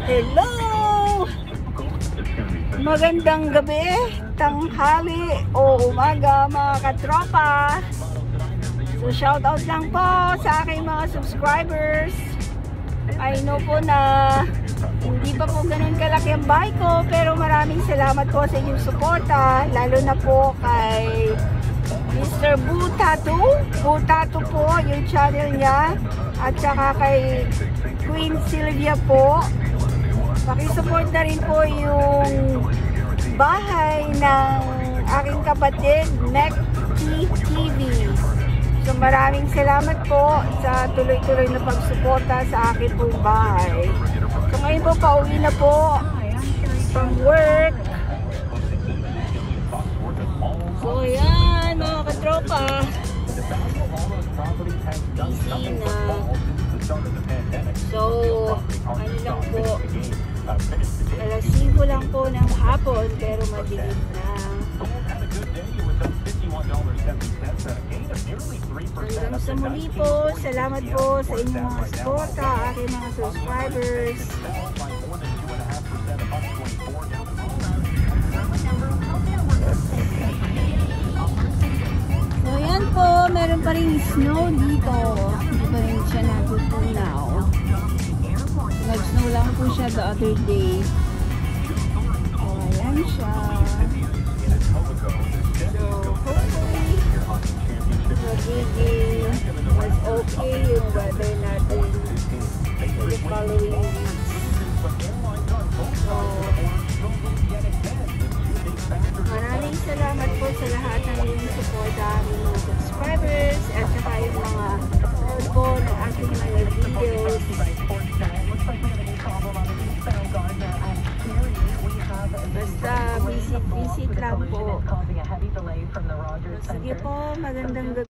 Hello! Magandang gabi, tanghali o umaga mga katropa. So shoutout lang po sa aking mga subscribers. I know po na hindi pa po ganun kalaki ang bahay ko, pero maraming salamat po sa inyong suporta, lalo na po kay Mr. Butatu. Butatu po yung channel niya, at saka kay Queen Sylvia po. Pakisupport na rin po yung bahay ng aking kapatid, Nekti TV. So maraming salamat po sa tuloy-tuloy na pagsuporta sa akin pong bahay. So ngayon po, pauwi na po from work. So yan mga katropa, busy na. So ano lang po, alas 5 lang po ng hapon, pero madilim na. Hanggang sa muli po, salamat po sa inyong mga suporta, aking mga subscribers. So yan po, meron pa rin snow dito. Hindi pa rin siya natutunaw. Nag-snow lang po siya the other day. So ayan siya. So hopefully magiging mas okay yung weather natin for the following weeks. So maraming salamat po sa lahat ng inyong support, aming mga subscribers, at saka yung mga nanood po ng aking mga videos. Basta visit lang po. Sige po, magandang gabi.